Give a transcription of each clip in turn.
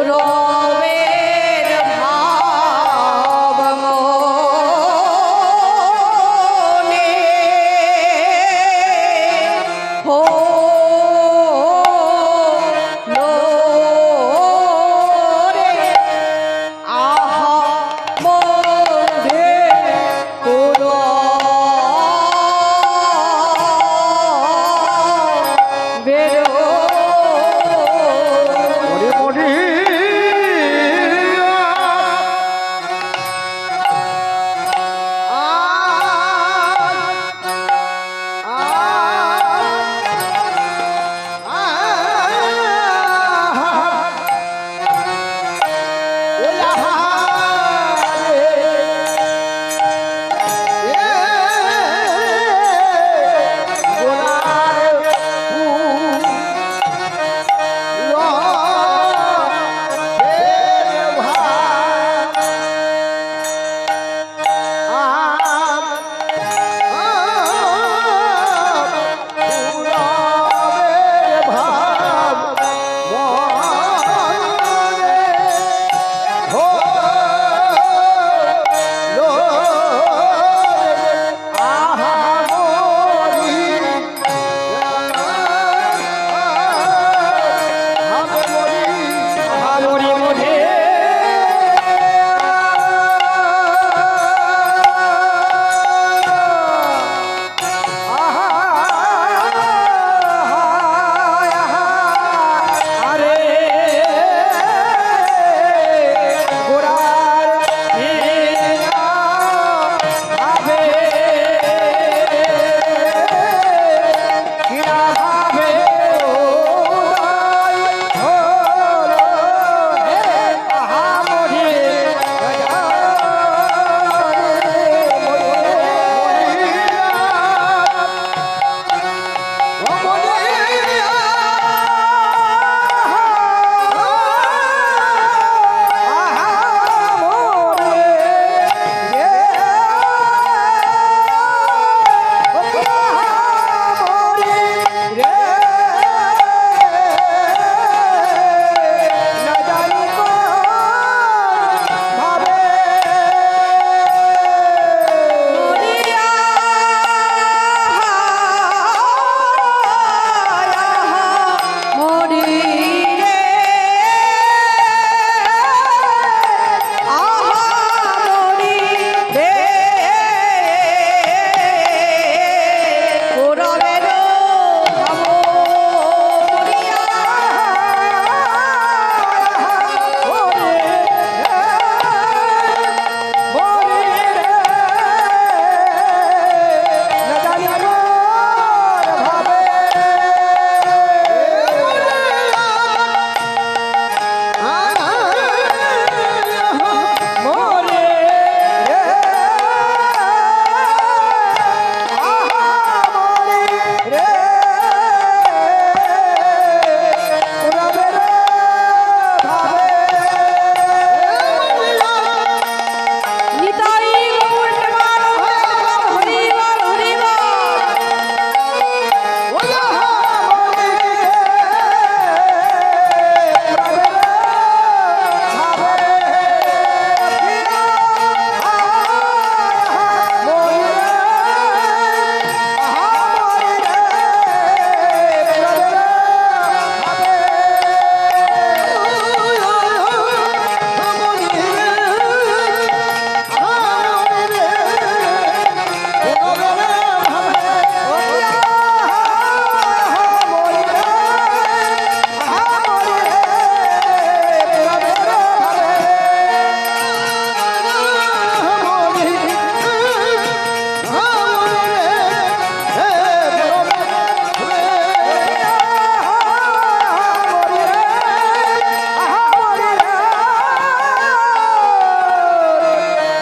পুরবের ভাব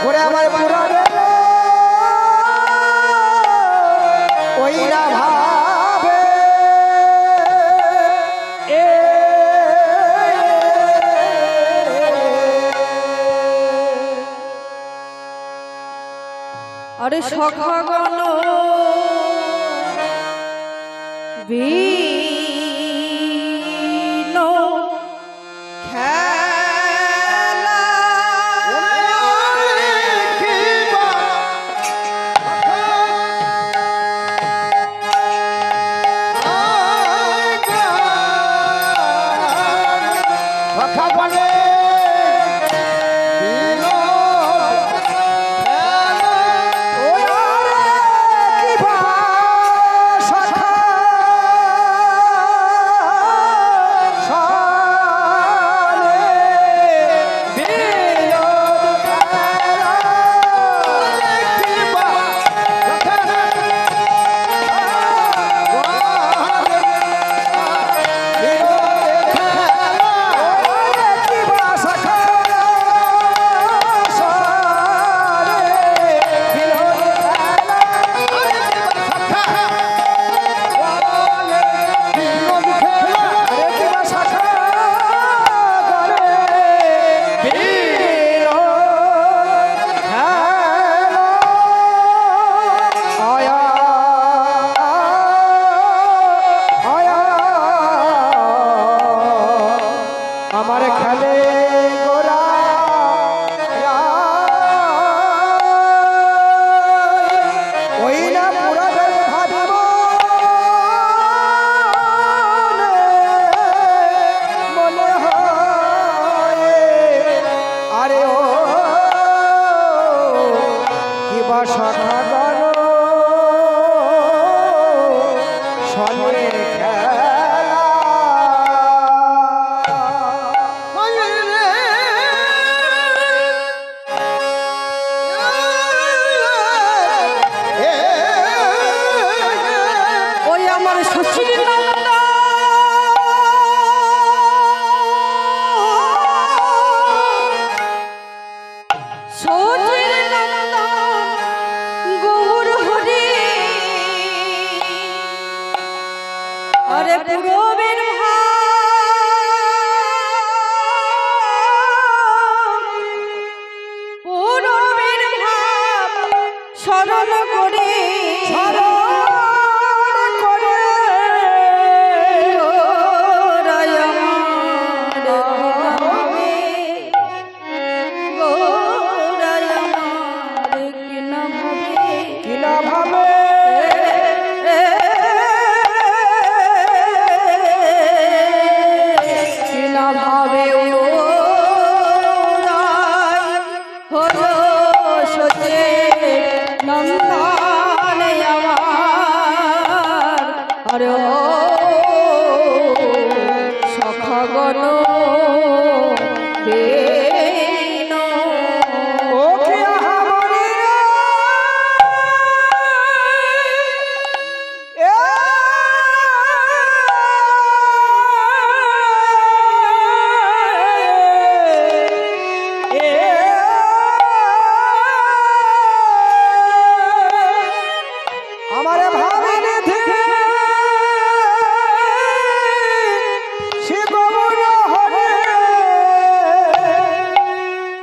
ওরে আমার পুরাবে ওই না ভাবে আরে সখাগণ বিনো খেলা আমার খেলে গোরা ওই না পুরাবে ভাবিব মনে হয় আরে ও কি বা শাখা গান সনের খেলা আরে পুরবের ভাব স্মরণ করে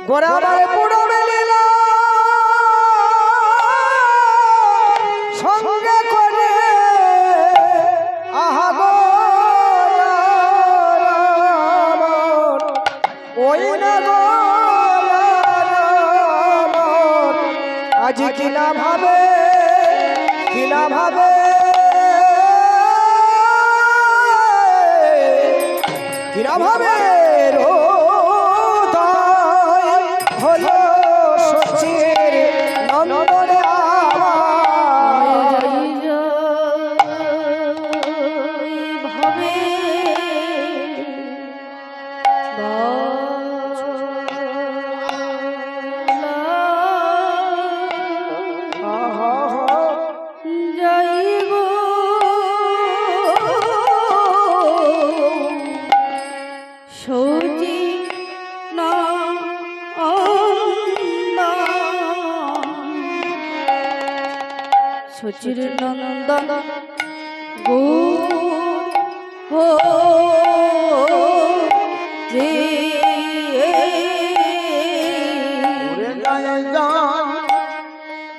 গোরাবার পুরবে লীলা সঙ্গে করে আহা ওই না আজ কিনা ভাবে রো হলো সচির নন্দনে ভাবে সচির নন্দন গৌর হো রে ওরে গায়ে যান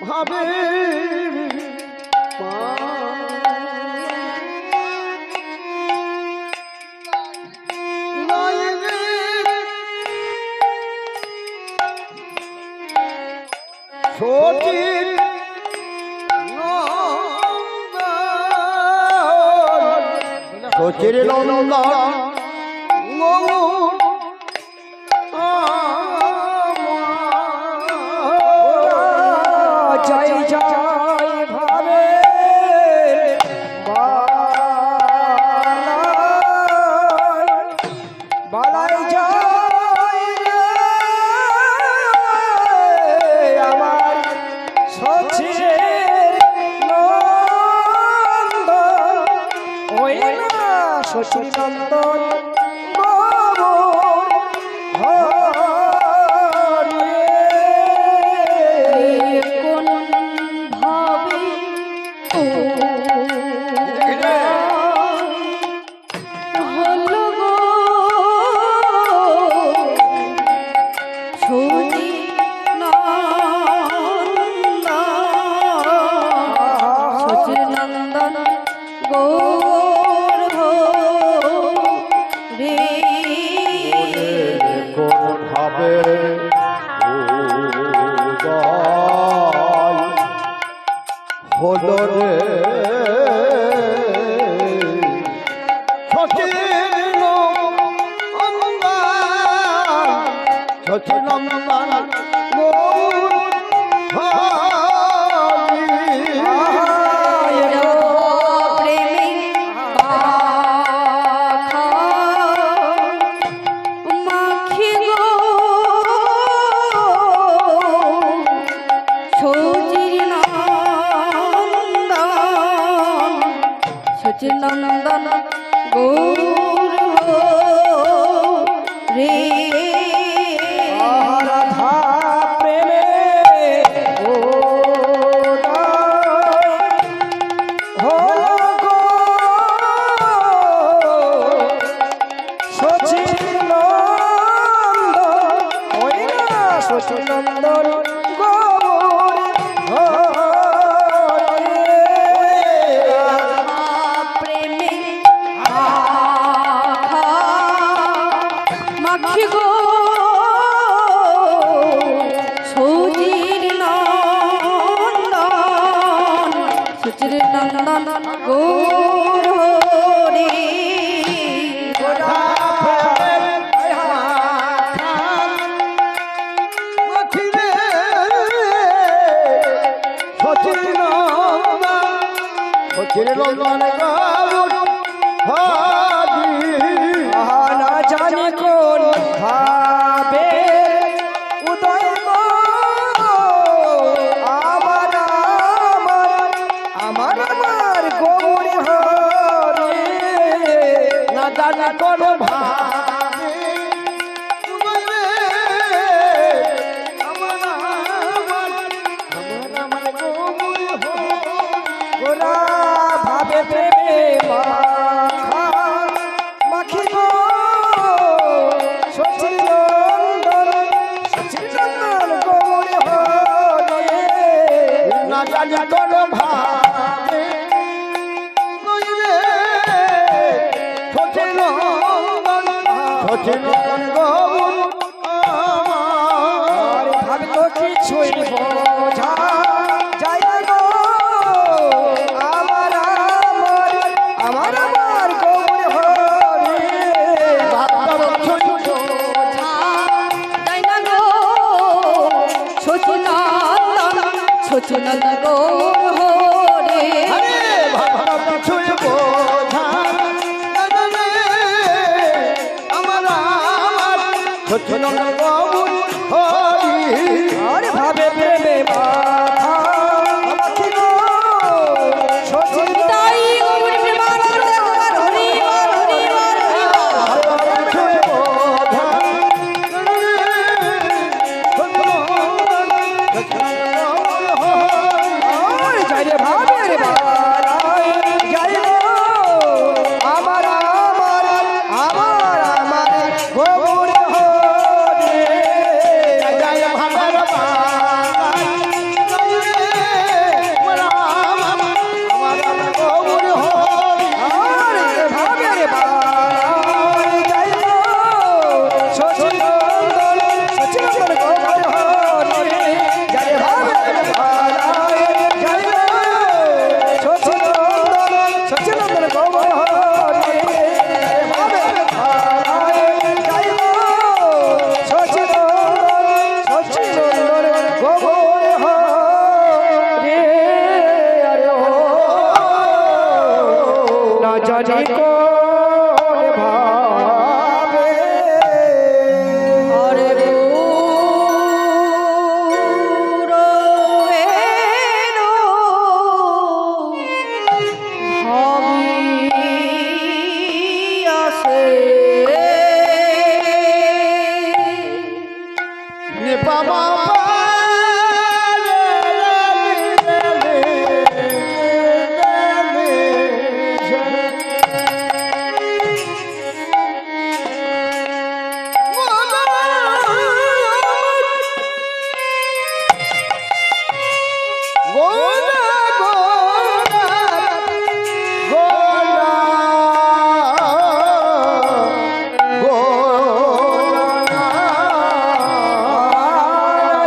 ভাবে সচির সচির নন্দন গৌর জয় জয় ভাবে বালাই জয় আমার সচির নন্দন ওই না সচির নন্দন গৌর হরি কোন ভাবে হলো গো সচি সচির নন্দন গৌর হো রে কোন ভাবে হলো রে সচিন নন্দন গৌর নন্দন গৌর হো রে রাধা প্রেমে হলো গো সচিনন্দন ওই না সচিনন্দন গৌর প্রেমে মাখি গো সচির নন্দন সচির নন্দন গৌর রে সচিন নন্দন গৌর না জানি কোন ভাবে উদয় গো আমার আমার আমার আমার গৌরী হরে না জানি কোন ভাবে গোরা ভাবে প্রেমে মাখা মাখি গো সচিনন্দন গৌরী হরে না জানি কোন ভাবে সচিন নন্দন গৌর আর ভাবে তো কিছুই বোঝা যায় না গো আমার আমার আমার আমার গৌরী হরে সচিনন্দন গৌর হো রে কিছুই বোঝা আমার সচিন গৌর হরি আর ভাবে প্রেমে মাথা মাখি গো সচিন তাই গৌর প্রেমানন্দে আমার হরি বল হরি বল হরি বল কিছুই বোঝা আর যাই রে ভাবে জানি কোন ভাবে আরে গৌরবেরও ভাবিয়াছে নে বাবা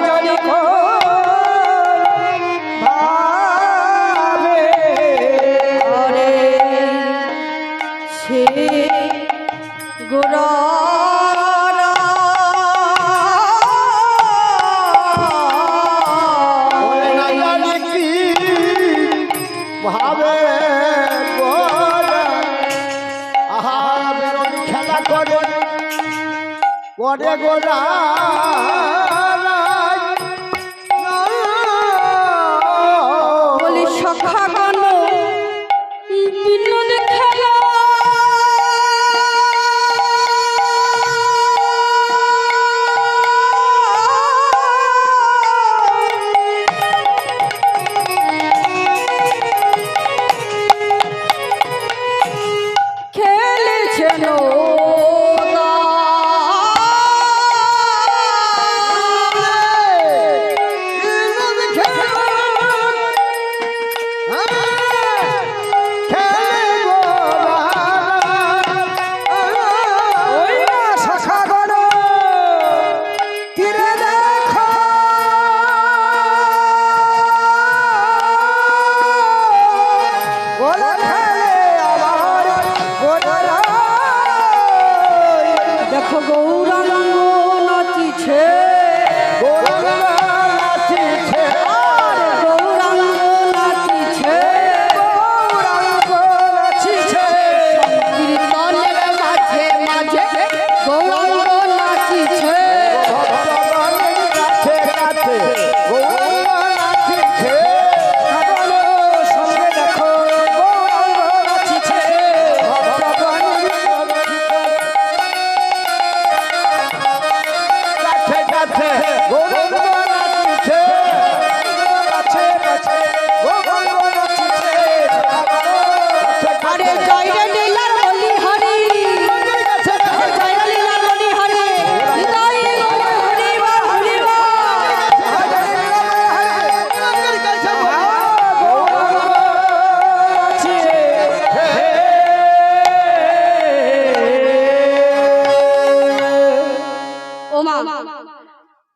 জানি কোন ভাবে আরে সে গোরারা ভাবে গোরা আহা বেরোনি খেলা করে গোরা বলি সখা গান বিনোদ খেলা খেলেছেন ওই না শাখা গণ তীরে দেখো বলে খেলে আমার গোরা দেখো গৌরাঙ্গ নাচিছে গৌরাঙ্গ নাচিছে কীর্তনের মাঝে মাঝে গৌরাঙ্গ নাচিছে সঙ্গে দেখো গৌরাঙ্গ নাচিছে কাছে কাছে গৌরাঙ্গ নাচিছে আরে জয় রে লীলার বলি হরি জয় রে লীলার বলি হরি জয় হরি বল হরি ওমা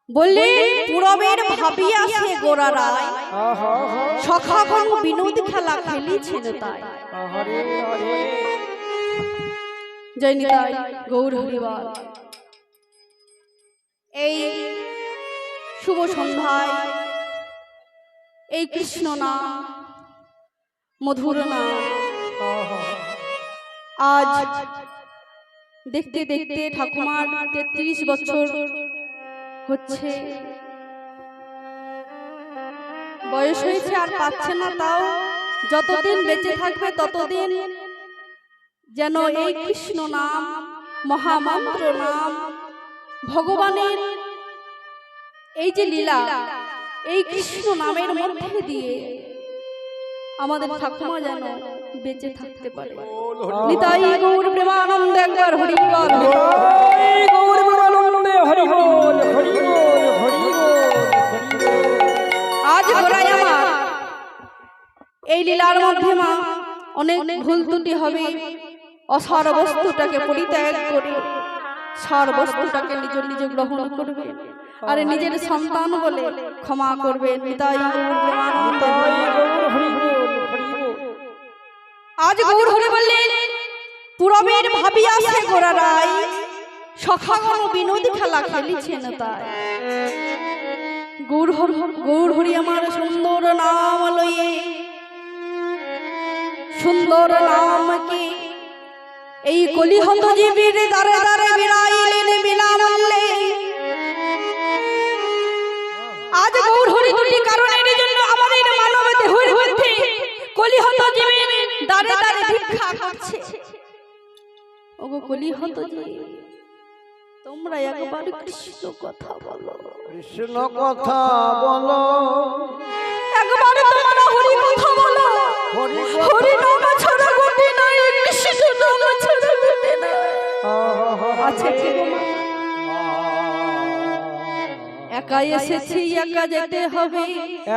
বললি পুরবের ভাবিয়া সে গোরারায় সখাগণ বিনোদ খেলা খেলিছেন তাই জয় নিতাই গৌর হরিবল। এই শুভ সন্ধ্যায় এই কৃষ্ণ নাম মধুর নাম আজ দেখতে দেখতে ঠাকুমার ৩৩ বছর হচ্ছে, বয়স হয়েছে আর পাচ্ছে না, তাও যতদিন বেঁচে থাকবে ততদিন যেন এই কৃষ্ণ নাম মহামন্ত্র নাম ভগবানের এই যে লীলা এই কৃষ্ণ নামের মধ্যে দিয়ে আমাদের ঠাকুমা যেন বেঁচে থাকতে পারে। নিতাই গৌর প্রেমানন্দ একবার হরি বল। গৌর প্রেমানন্দে হরি বল হরি বল হরি বল। আজ গোড়ায় আমার এই লীলার মধ্যে মা অনেক ভুল ত্রুটি হবে, অসার বস্তুটাকে পরিত্যাগ করে সার বস্তুটাকে নিজ নিজ গ্রহণ করবে আর নিজের সন্তান বলে ক্ষমা করবে। নিতাই গৌর প্রেমানন্দ। আজ গৌর হরি বললেন পুরবের ভাবিয়া সে গোরারাই সখাগণ বিনোদ খেলা খেলিছেন তাই। গৌর হরি আমার সুন্দর নাম লইয়ে সুন্দর নামকে এই কলিহত জীবীর দ্বারে দ্বারে বিরাইলেন বিনামূল্যে। আজ গৌর হরি দুটি কারণের জন্য আমাদের মানব দেহের মধ্যে কলিহত জীবীর দ্বারে দ্বারে ভিক্ষা করছে। ওগো কলিহত জীব, তোমরা একবার কৃষ্ণ কথা বলো, কৃষ্ণ কথা বলো, একবার তোমরা হরি কথা বলো। হরি নাম ছাড়া গতি নাই, কৃষ্ণ নাম ছাড়া গতি নাই। আছে কি গো মা? একাই এসেছি একা যেতে হবে,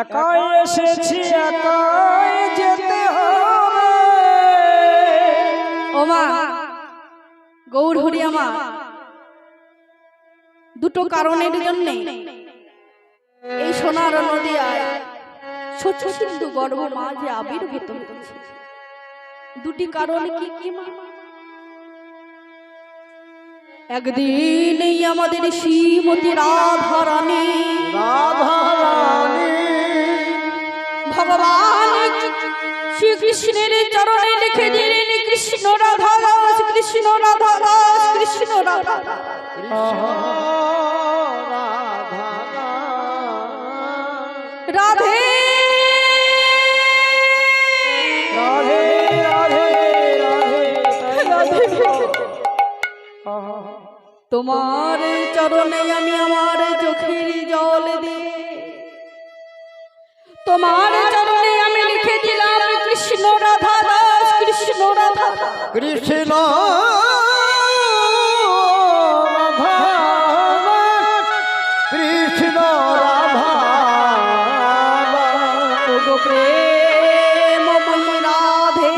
একাই এসেছি একাই যেতে হবে। ও মা গৌর হরি আমার দুটো কারণের জন্য এই সোনার নদিয়ায় ছোট সিন্ধু গর্ভ মাঝে আবির্ভূত হয়েছে। দুটি কারণ কি কি মা? একদিন এই আমাদের শ্রীমতী রাধারানী ভগবান শ্রীকৃষ্ণের চরণে লিখে দিলেন কৃষ্ণ রাধা দাস, কৃষ্ণ রাধা দাস, কৃষ্ণ রাধা রাধে রাধে রাধে রাধে তোমার চরণে আমি আমার চোখের জল দে, তোমার চরণে আমি লিখে দিলাম কৃষ্ণ রাধা দাস, কৃষ্ণ রাধা কৃষ্ণ কৃষ্ণ রাধা প্রেমময়ী রাধে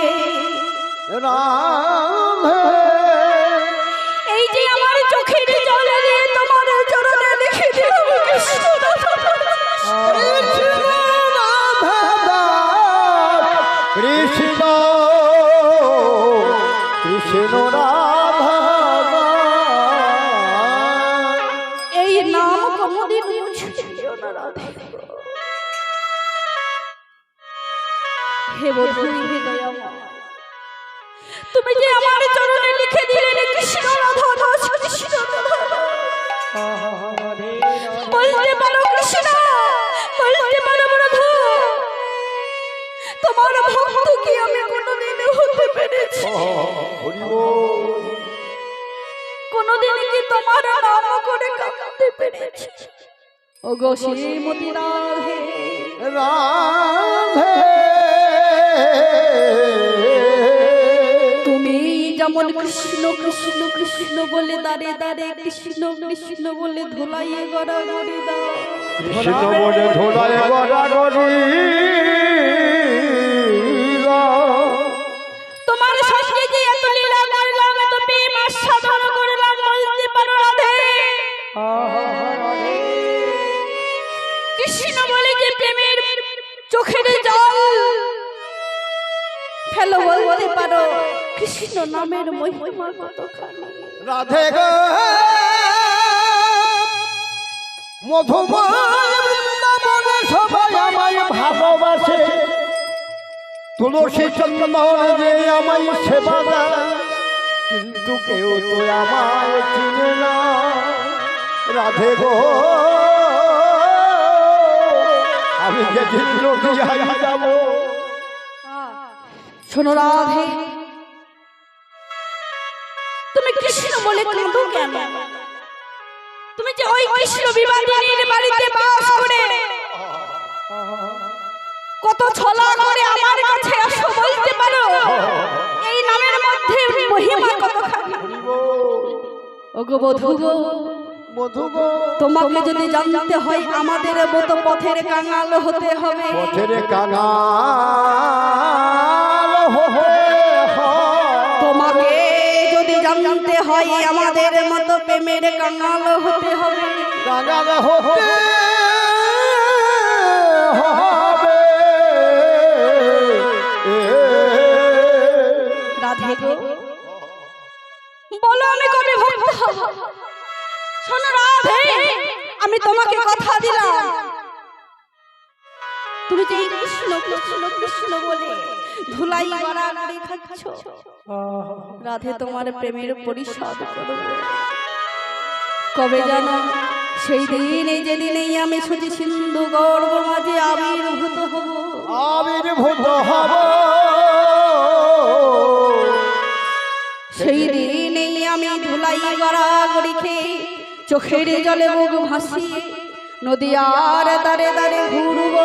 রাধে। এই যে আমার চোখের জল দিয়ে তোমার চরণে লিখে দিলাম কৃষ্ণ রাধা কৃষ্ণ কৃষ্ণ রাধা। এই নাম কোনদিন মুছিও না রাধে। হে বধূ হে দয়াময়, তুমি যে আমার চরণে লিখে দিলেন কৃষ্ণ রাধা দাস, কৃষ্ণ রাধা বলতে পারো কৃষ্ণ, বলতে পারো বধূ, তোমার ভক্ত কি আমি কোনদিন হতে পেরেছি? কোনদিন কি তোমার নাম করে কাঁদতে পেরেছি? ওগো শ্রীমতী রাধে রাধে। তুমি যেমন কৃষ্ণ কৃষ্ণ কৃষ্ণ বলে দাঁড়ে দাঁড়ে কৃষ্ণ কৃষ্ণ বলে ধুলাইয়ে গড়াগড়ি দাও, কৃষ্ণ বলে ধোলায় গড়াগড়ি তোমার সঙ্গে যে এত লীলা করলাম, এত প্রেম আস্বাদন করলাম, বলতে পারো রাধে কৃষ্ণ বলে যে প্রেমের চোখের জল ফেলো, বলতে পারো কৃষ্ণ নামের মহিমা কতখানি। রাধে গো মধুময় বৃন্দাবনে সবাই আমায় ভালোবাসে, তুলসী চন্দন যে আমায় সেবা দেয়, কিন্তু কেউ তো আমায় চিনে না। রাধে গো আমি যেদিন নদিয়ায় যাব। শোনো রাধে, তুমি কৃষ্ণ বলে কাঁদো কেন? তুমি যে ওই কৃষ্ণ বিবাদিনীর বাড়িতে বাস করে কত ছলা করে আমার কাছে আসো, বলতে পারো এই নামের মধ্যে মহিমা কতখানি। ওগো বধূ গো, মধু গো তোমাকে যদি জানতে হয় আমাদের মতো পথের কাঙাল হতে হবে, পথের কাঙাল হয়ে তোমাকে যদি জানতে হয় আমাদের মতো প্রেমের কাঙাল হতে হবে, কাঙাল হতে হবে। রাধে গো বলো আমি কবে ভক্ত হব? শোনো রাধে, আমি তোমাকে কথা দিলাম, তুমি তুমি যে এই কৃষ্ণ কৃষ্ণ কৃষ্ণ বলে ধুলাই গড়াগড়ি খাচ্ছ, রাধে তোমার প্রেমের পরিশোধ করব। কবে জানো? সেই দিনে যেদিনেই আমি সুজি সিন্ধু গর্ব মাঝে আবির্ভূত হব। আবির্ভূত হব সেই দিনেই আমি ধুলাই গড়াগড়ি খেয়ে চোখের জলে মুখ ভাসিয়ে নদীয়ার দারে দারে ঘুরব।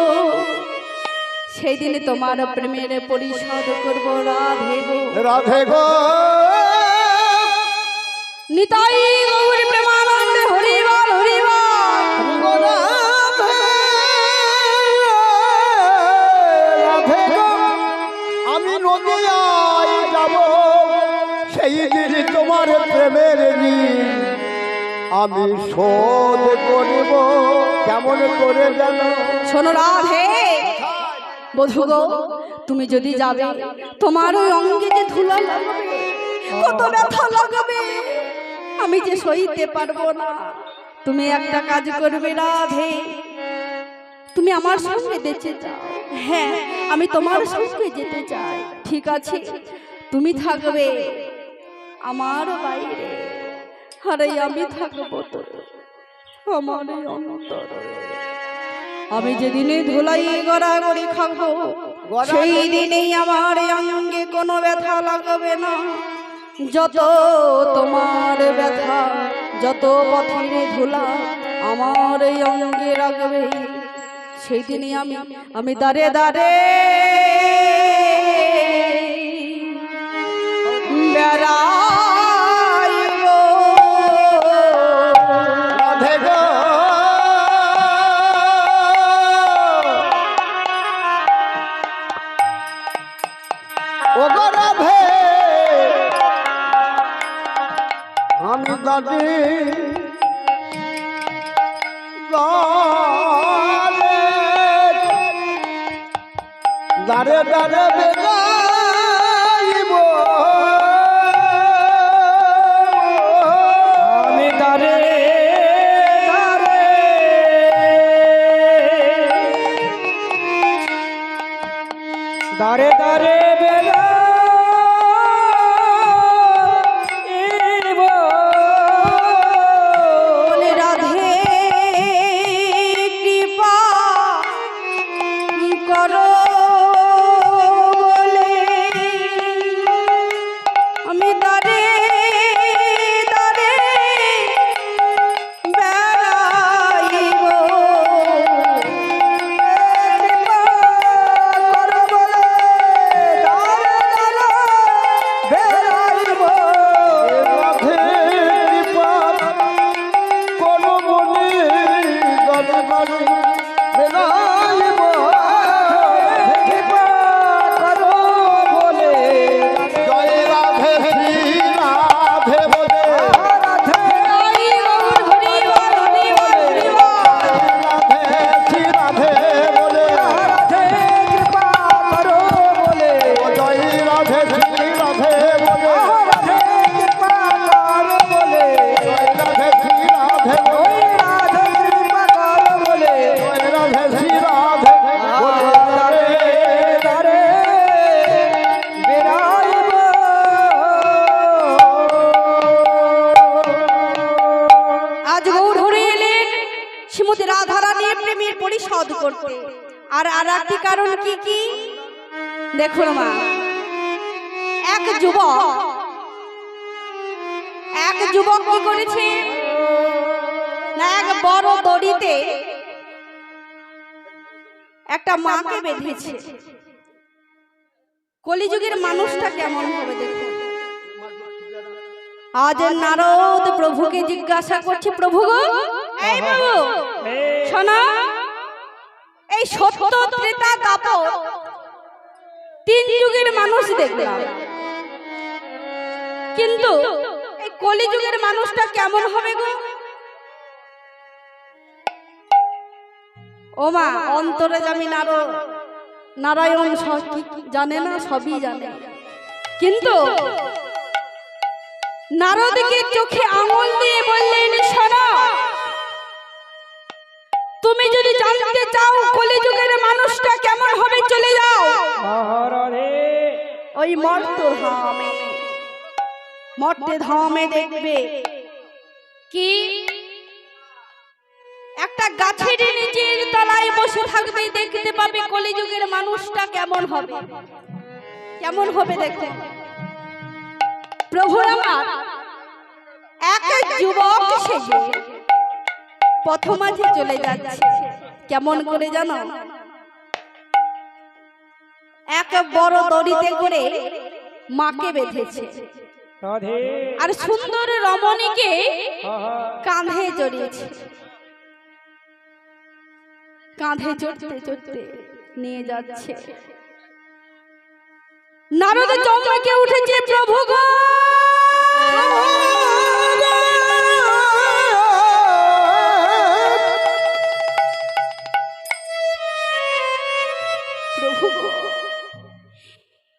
সেই দিনে তোমার প্রেমের পরিশোধ করব রাধে গো, রাধে গো। নিতাই গৌর প্রেমানন্দে হরি বল হরি বল। রাধে রাধে গো। আমি নদিয়ায় যাব সেই দিন তোমার প্রেমের ঋণ আমি শোধ করিব। কেমন করে জানো? শোনো রাধে বধূ গো, তুমি যদি যাবে তোমার ওই অঙ্গে যে ধুলা লাগবে, কত ব্যথা লাগবে, আমি যে সইতে পারবো না। তুমি একটা কাজ করবে রাধে, তুমি আমার সঙ্গে যেতে চাও? হ্যাঁ, আমি তোমার সঙ্গে যেতে চাই। ঠিক আছে, তুমি থাকবে আমার বাইরে, আরে আমি থাকবো তো আমার অন্তরে। আমি যেদিনে ধুলাই গড়াগড়ি খাবো সেই দিনেই আমার অঙ্গে কোনো ব্যথা লাগবে না। যত তোমার ব্যথা, যত পথের ধুলা আমার অঙ্গে রাখবে, সেই দিনই আমি দাঁড়ে দাঁড়ে বেড়াইব। রাধে গো। ও গো রাধে আমি দাঁড়ি দাঁড়ে দাঁড়ে বেড়াইব। আমি দারে দারে দারে দারে বেড়াইব। বলে রাধে কৃপা করো বলে আমি দাঁড়ে দাঁড়ে বেড়াইব। কৃপা করো বলে দারে দারে বেড়াইব। রাধে কৃপা করো বলে দাঁড়ে দাঁড়ে বেড়াইব। কৃপা করো বলে জয় রাধে শ্রী রাধে বলে রাধে হরি গৌর হরি বল হরি বল হরি বল। রাধে শ্রী রাধে বলে রাধে কৃপা করো বলে জয় রাধে শ্রী রাধে বলে রাধে কৃপা করো বলে জয় রাধে শ্রী রাধে ওই বলে রাধে কৃপা করো বলে জয় রাধে শ্রী রাধে বলে দারে দারে বেড়াইব। আজ গৌর হরে এলেন শ্রীমতী রাধারানীর প্রেমের পরিশোধ করতে। আর আর একটি কারণ কি কি দেখুন মা, এক যুবক কি করেছে না, এক বড় দড়িতে একটা মাকে বেঁধেছে। কলিযুগের মানুষটা কেমন হবে দেখুন। আজ নারদ প্রভুকে জিজ্ঞাসা করছে, প্রভু গো, এই বাবু শোনো, এই সত্য ত্রেতা দাপর তিন যুগের মানুষ দেখলাম, কিন্তু এই কলিযুগের মানুষটা কেমন হবে গো? ও মা, অন্তরে যামি নারায়ণ সব কি জানে না, সবই জানে, কিন্তু নারদকে চোখে আঙুল দিয়ে বললেন, শোনো, তুমি যদি জানতে চাও কলিযুগের মানুষটা কেমন হবে, চলে যাও ওই মর্তে ধামে দেখবে কি একটা গাছের নিচের তলায় বসে থাকবে, দেখতে পাবে কলিযুগের মানুষটা কেমন হবে। কেমন হবে দেখো প্রভু আমার, এক যুবক সেজে পথমাঝে চলে যাচ্ছে। কেমন করে জানো? এক বড় দড়িতে করে মাকে বেঁধেছে আর সুন্দর রমণীকে কাঁধে জড়িয়েছে। কাঁধে চড়তে চড়তে নিয়ে যাচ্ছে। নারদ চমকে উঠেছে, প্রভু গো প্রভু গো,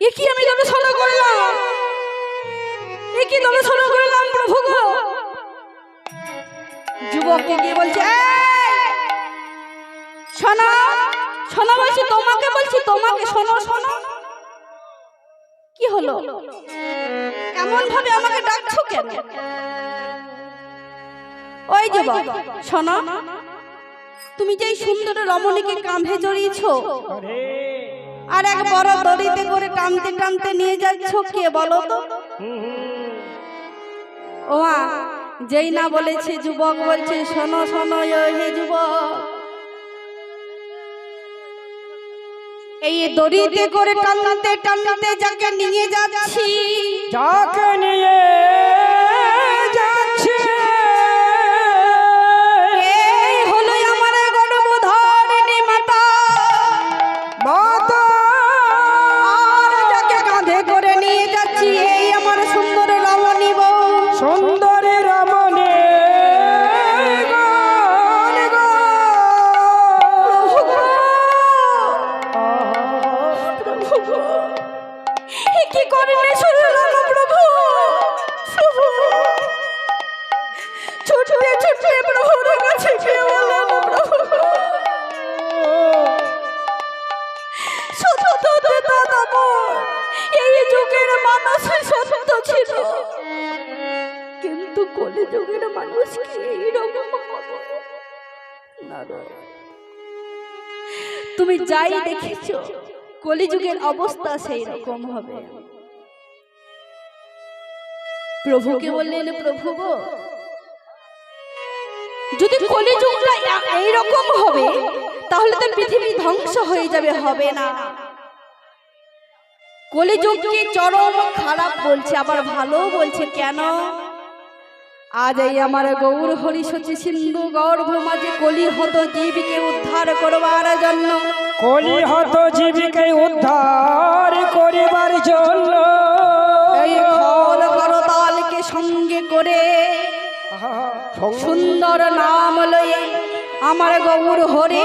এ কি আমি দর্শন করলাম, এ কি দর্শন করলাম প্রভু গো। যুবককে গিয়ে বলছে, শোনো শোনো, বলছি তোমাকে, বলছি তোমাকে, শোনো শোনো। কি হলো, এমন ভাবে আমাকে ডাকছো কেন? ওই যুবক শোনো, তুমি যে সুন্দর রমণীকে কাঁধে জড়িয়েছো আর এক বড় দড়িতে করে টানতে টানতে নিয়ে যাচ্ছ, কে বলো তো? ও মা, যেই না বলেছে যুবক বলছে, শোনো শোনো হে যুবক, এই দড়িতে করে টানতে টানতে যাকে নিয়ে যাচ্ছি, যাকে নিয়ে যাচ্ছে এই হলো আমার গর্ভধারিণী মাতা। মাতা, আর যাকে কাঁধে করে নিয়ে যাচ্ছি এই আমার সুন্দর রমণী বউ। সুন্দরী রমণী গান গো। এ কি করলে শুনলাম প্রভু, প্রভু ছুটে ছুটে প্রভুর কাছে গিয়ে বললাম, প্রভু সত্যতে দাদা, এই যুগের মানুষ সত্য ছিল, কিন্তু কলিযুগের মানুষ কি এইরকম হবে না? তুমি যাই দেখেছো কলিযুগের অবস্থা সেই রকম হবে। প্রভুকে বললেন, প্রভু গো, যদি কলিযুগটা এইরকম হবে তাহলে তো পৃথিবী ধ্বংস হয়ে যাবে, হবে না। কলিযুগকে চরম খারাপ বলছে, আবার ভালো বলছে। কেন? আজ এই আমার গৌর হরি সচি সিন্ধু গর্ভ মাঝে কলিহত জীবকে উদ্ধার করবার জন্য, কলিহত জীবিকে উদ্ধার করিবার জন্য এই খল করতালকে সঙ্গে করে সুন্দর নাম লয়ে আমার গৌর হরি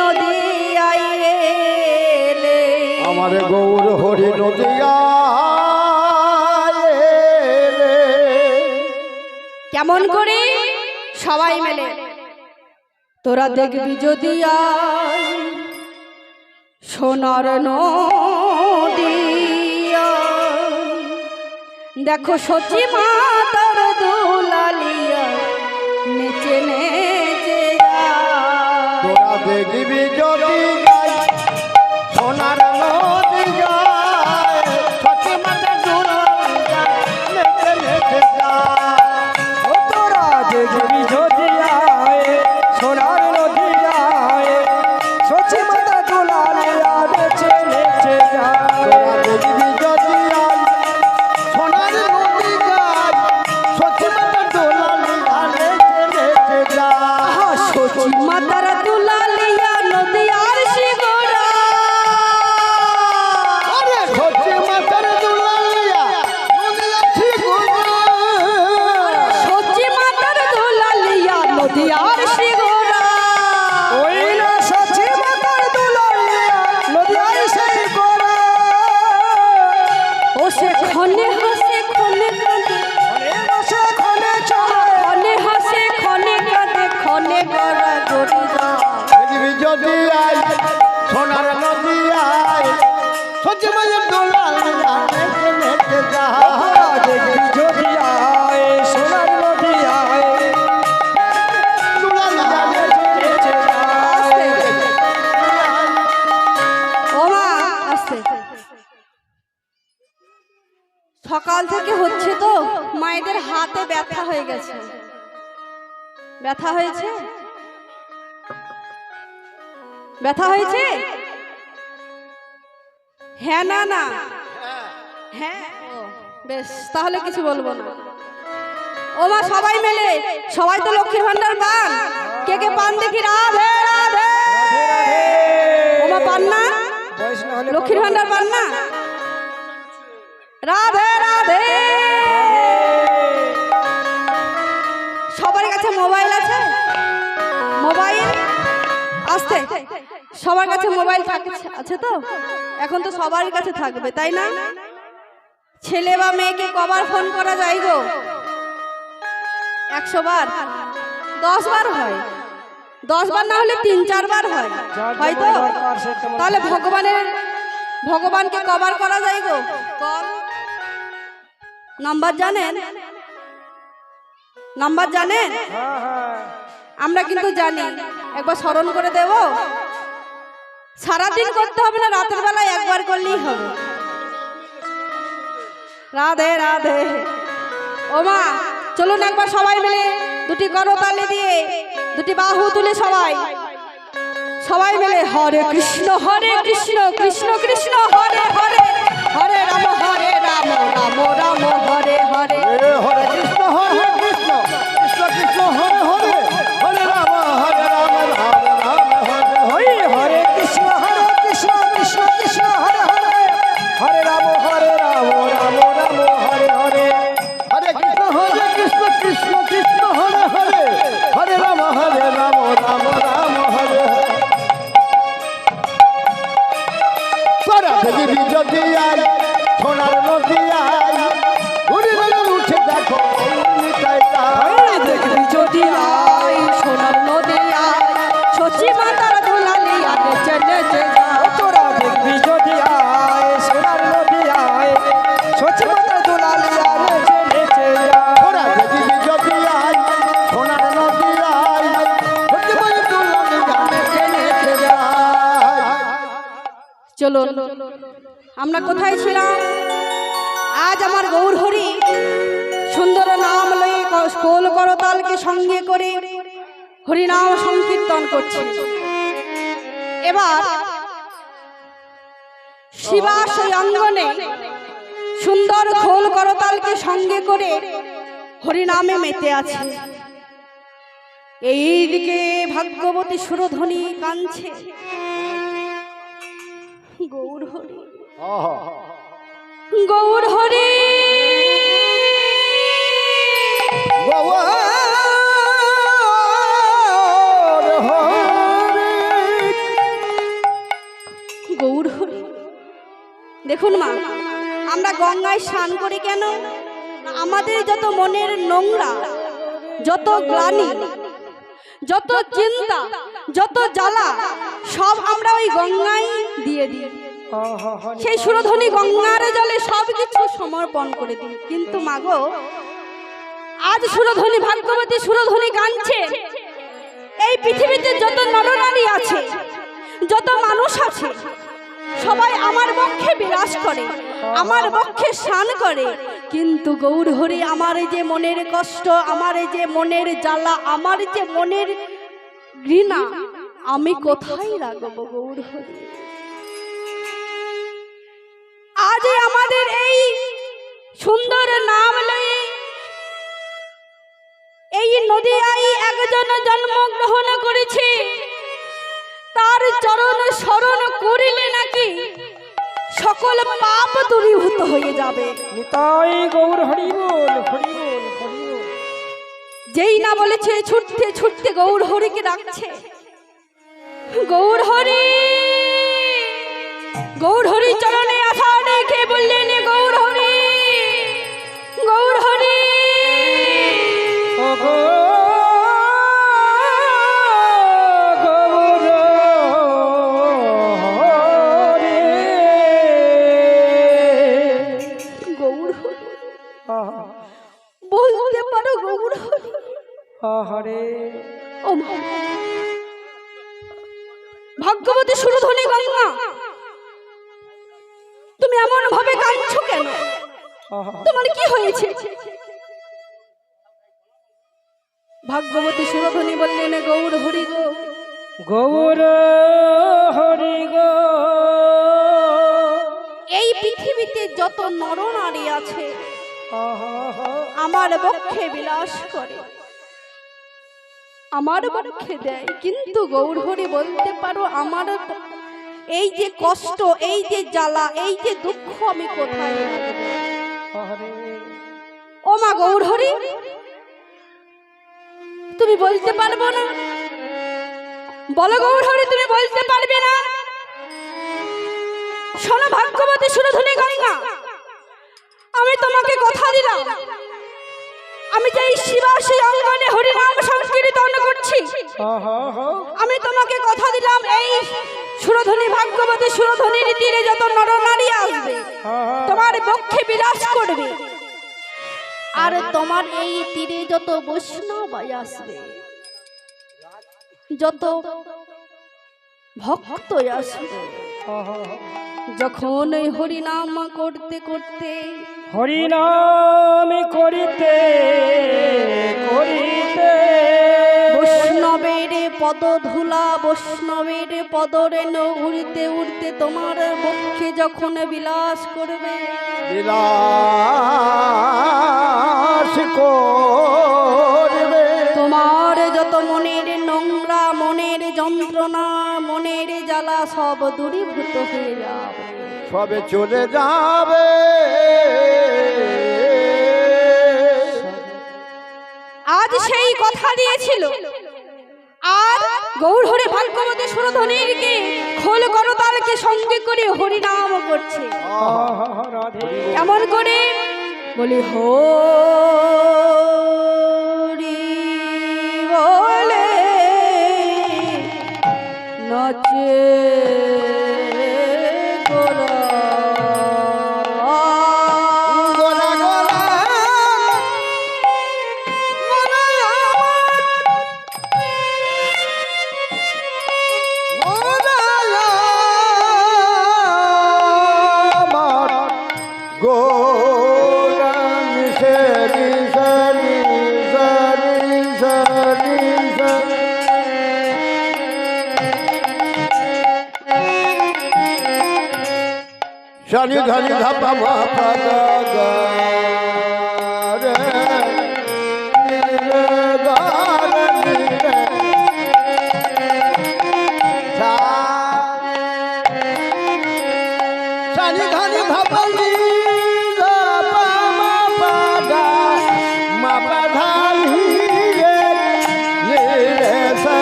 নদী আইলে, আমার গৌর হরি নদিয়া কেমন করে? সবাই মিলে তোরা দেখবি যদি আয় সোনার নদিয়া, দেখো সচি মাতার দুলালিয়া নেচে নেচে যায়। তোরা দেখবি যদি যাই সোনার নদিয়া, সচি মাতা দুলালিয়া নেচে নেচে যায়। ও তোরা দেখবি যদি আয় সোনার নদী আয়, সচি মাতা দুলালিয়া নেচে নেচে যায়। তোরা দেখবি যদি আই সোনার নদিয়া, সচি মাতা দুলালিয়া নেচে নেচে যায়। সচি মাতার দুলালিয়া নদী আর সে সচি মায়ের দোলা লিয়া নেচে নেচে যায় তোরা দেখবি যদি আয় সোনার নদী আয় দোলা লিয়া নেচে নেচে যায় ও মা আসছে সকাল থেকে হচ্ছে তো মায়েদের হাতে ব্যথা হয়ে গেছে ব্যথা হয়েছে ব্যথা হয়েছে হ্যাঁ না না হ্যাঁ ও, বেশ তাহলে কিছু বলবো না ও মা সবাই মিলে সবাই তো লক্ষ্মীর ভান্ডার পান কে কে পান দেখি রাধে রাধে ও মা পান না বয়স না হলে লক্ষ্মীর ভান্ডার পান না রাধে রাধে সবার কাছে মোবাইল আছে মোবাইল আসতে সবার কাছে মোবাইল আছে তো এখন তো সবার কাছে থাকবে তাই না ছেলে বা মেয়েকে কবার ফোন করা যায় গো 100 বার 10 বার হয় 10 বার না হলে 3-4 বার হয় হয়তো দরকার সে তেমন তাহলে ভগবানকে কবার করা যায় গো কল নাম্বার জানেন নাম্বার জানেন হ্যাঁ হ্যাঁ আমরা কিন্তু জানি একবার স্মরণ করে দেব সারাদিন করতে হবে না রাতের বেলায় একবার করলেই হবে রাধে রাধে ও মা চলুন একবার সবাই মিলে দুটি করতালি দিয়ে দুটি বাহু তুলে সবাই মিলে হরে কৃষ্ণ কৃষ্ণ কৃষ্ণ হরে হরে হরে রাম রাম রাম হরে হরে হরে কৃষ্ণ কৃষ্ণ কৃষ্ণ হরে হরে হরে রাম রাম রাম হরে ওই হরে কৃষ্ণ কৃষ্ণ কৃষ্ণ হরে হরে হরে রাম রাম রাম হরে হরে হরে কৃষ্ণ কৃষ্ণ কৃষ্ণ হরে হরে হরে রাম রাম রাম হরে তোরা দেখবি যদি আয় সোনার নদী আয় উড়ি উঠে দেখো ওই দেখবি যদি আয় সোনার নদী আয় সচি মাতার দুলালি আগে চলে তোরা দেখবি যদি আয় সোনার নদী আয় সচি মাতার দুলালি আর নেচে যায় তোরা দেখবি যদি আয় সোনার নদী আয় সত্যি বই দুলালি গানে নেচে যায় চলো আমরা কোথায় ছিলাম আজ আমার গৌর হরি সুন্দর নাম লয়ে কোল করতালকে সঙ্গে করে হরিনাম সংকীর্তন করছে এবার শিবাশয় অঙ্গনে সুন্দর খোল করতালকে সঙ্গে করে হরিনামে মেতে আছে এইদিকে ভাগ্যবতী সুরধ্বনি কাঁদছে গৌর হরি গৌর হরি গৌর হরি দেখুন মা আমরা গঙ্গায় স্নান করি কেন আমাদের যত মনের নোংরা যত গ্লানি যত চিন্তা যত জ্বালা সব আমরা ওই গঙ্গায় দিয়ে দিই সেই সুরধ্বনি গঙ্গার জলে সব কিছু সমর্পণ করে দিই কিন্তু মাগো আজ সুরধ্বনি ভাগ্যবতী সুরধ্বনি গানছে এই পৃথিবীতে যত নরনারী আছে যত মানুষ আছে সবাই আমার বক্ষে বিলাস করে আমার বক্ষে স্নান করে কিন্তু গৌর হরি আমার এই যে মনের কষ্ট আমার এই যে মনের জ্বালা আমার যে মনের ঘৃণা আমি কোথায় রাখবো গৌর হরি আজ আমাদের এই সুন্দর নাম লয়ে এই নদিয়ায় একজন জন্মগ্রহণ করেছে তার চরণ শরণ করিলে নাকি সকল পাপ দূরীভূত হয়ে যাবে নিতাই গৌর হরি বল হরি বল হরি বল যেই না বলেছে ছুটতে ছুটতে গৌর হরিকে ডাকছে গৌর হরি গৌর হরি চরণে আশা রেখে বললেন গৌর হরি গৌর হরি ওগো গৌর হরি হরে ও মা, ভাগ্যবতী সুরধনী গঙ্গা, তুমি এমন ভাবে কাঁদছো কেন? তোমার কি হয়েছে? ভাগ্যবতী সুরধনী বললেন, গৌর হরি গো, গৌর হরি গো, এই পৃথিবীতে যত নরনারী আছে আমার বক্ষে বিলাস করে, আমার বক্ষে দেয়, কিন্তু গৌর হরি বলতে পারো আমার এই যে কষ্ট, এই যে জ্বালা, এই যে দুঃখ আমি কোথায় রাখবো? ও মা গৌর হরি, তুমি বলতে পারবো না? বলো গৌর হরি, তুমি বলতে পারবে না? শোনো ভাগ্যবতী সুরধনী গঙ্গা, আমি তোমাকে কথা দিলাম, আমি যে এই শিবাসী অঙ্গনে হরিনাম সংকীর্তন করছি, আমি তোমাকে কথা দিলাম এই সুরধনী ভাগ্যবতী সুরধনীর তীরে যত নরনারী আসবে তোমার বক্ষে বিলাস করবে, আর তোমার এই তীরে যত বৈষ্ণব আসবে, যত ভক্ত আসবে, যখন ওই হরিনাম করতে করতে, হরিনাম করিতে করিতে বৈষ্ণবের পদধূলা, বৈষ্ণবের পদরেণু উড়তে উড়তে তোমার বক্ষে যখন বিলাস করবে, বিলাস করবে, তোমার যত মনের নোংরা, মনের যন্ত্রণা, মনের জ্বালা সব দূরীভূত হয়ে যাবে, সবে চলে যাবে। আজ সেই কথা দিয়েছিল, আর গৌর হরি ভাগ্যবতী সুরধনীরকে খোল করতালকে সঙ্গে করে হরিনাম করছে। কেমন করে? বলি হরি বলে নাচে গোরা, গোলা গোলা shani dhani dhapa ma pa ga ga re ni re ga re ni re sa shani dhani dhapa ni dhapa ma pa ga ma pa dha ni re ni re sa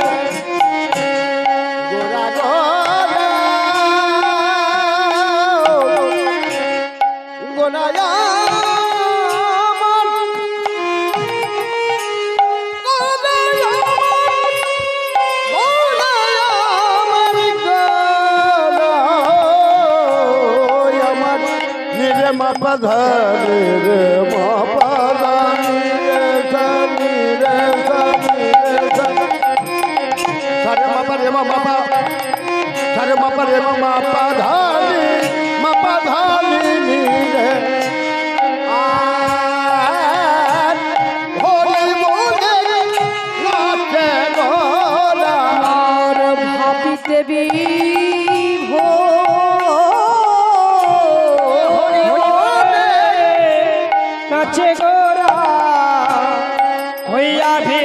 gora gora গোনায়া মাপাধারে রে মাপাধানি রে সানি রে সানি রে সানি সারে মাপা রে মাপা সারে মাপা রে মাপাধানি মাপাধানি নি রে আর হরি বলে নাচে গোরা আর ভাবিতে বিভো নাচে গোরা হইয়া ভে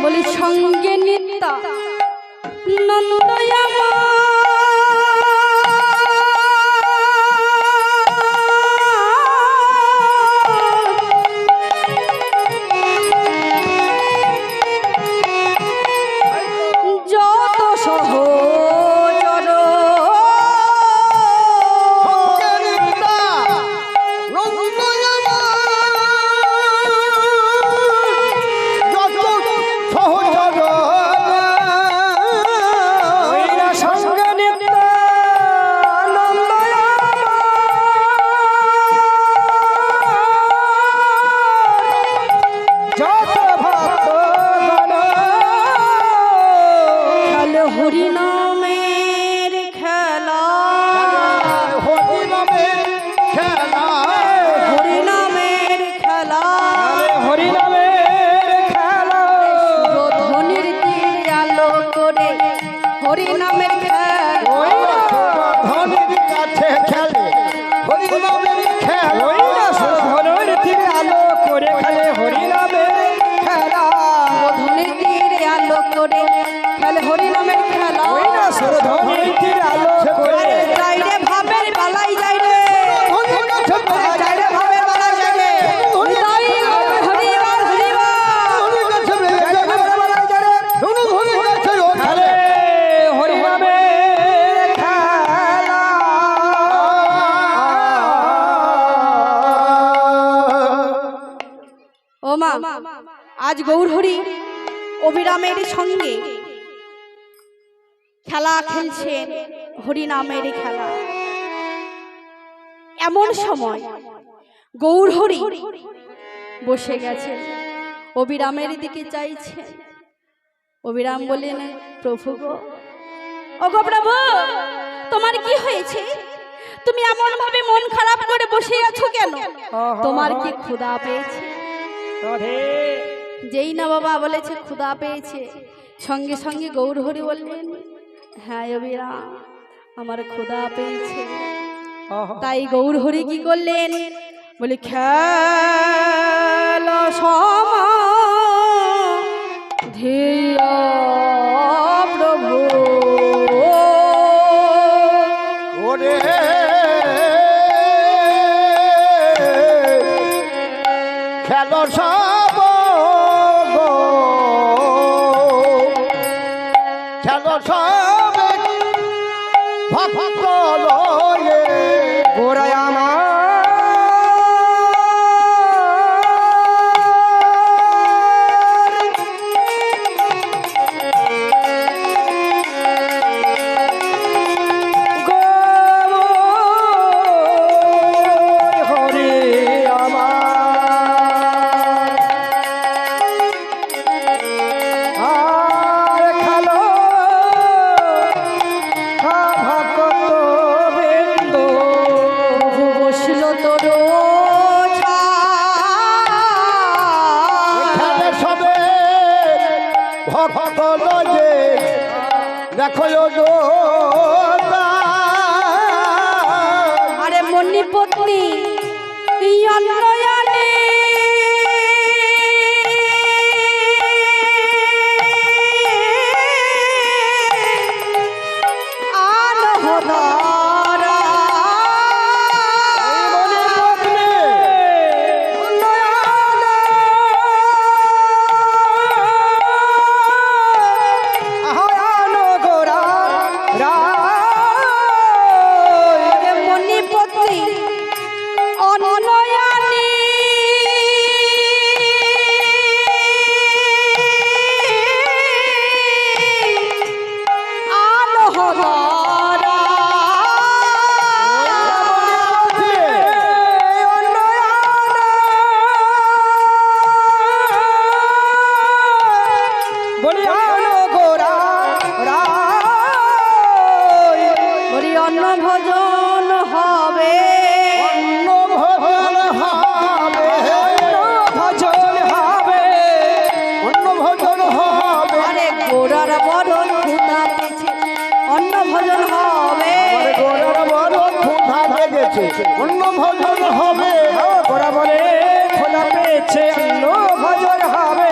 বলি সঙ্গে নিত্যা নন্দয়ামা যত সহচর হইরা সঙ্গে হরি নামের খেলা হরি নামের খেলা হরি নামের খেলা হরি নামের খেলা ধনির তীর আলো করে হরি নামের খেলা ওই না ধনির কাছে খেলে হরি নামের খেলা ওই না ধনুর তীরে আলো করে খেলে হরি নামের খেলা ধনির তীর আলো করে খেলে হরি নামের খেলা ওই না ধনুর তীরে আলো করে যাই রে ভাবের বালাই যাই রে ধনির কাছে যাই রে ভাবের বালাই যাই রে হরি বল হরি বল ধনির কাছে ধনির কাছে খেলে হরি নামের খেলা ও মা আজ গৌরহরি অবিরামের সঙ্গে খেলা খেলছেন হরি নামের খেলা এমন সময় গৌরহরি বসে গেছেন অবিরামের দিকে চাইছেন অবিরাম বললেন প্রভু গো ও গো প্রভু তোমার কি হয়েছে তুমি এমন ভাবে মন খারাপ করে বসে আছো কেন তোমার কি ক্ষুধা পেয়েছে যেই না বাবা বলেছে ক্ষুধা পেয়েছে সঙ্গে সঙ্গে গৌরহরি বললেন হ্যাঁ অবিরাম আমার ক্ষুধা পেয়েছে তাই গৌরহরি কি করলেন বলে খেলা সমাধির প্রভু ওরে খেলো সব গো খেলো সব ভক্ত লয়ে গোড়ায় আমার হরি আমার আর খেলো ভক্ত বৃন্দ প্রভু বসল তোর খেলে সবে ভক্ত লয়ে দেখো গো আরে মনি পত্নী অন্নয়ানে আনহদারা আরে মনি পত্নী অন্নয়ানে আনহদারা বলি অন্ন ভোজন হবে অন্ন ভজন হবে অন্ন ভজন হবে আরে গোড়ার বড় ক্ষুধা পেয়েছে অন্ন ভোজন হবে গোড়ার বড় ক্ষুধা লেগেছে অন্ন ভজন হবে খোলা পেয়েছে অন্ন ভজন হবে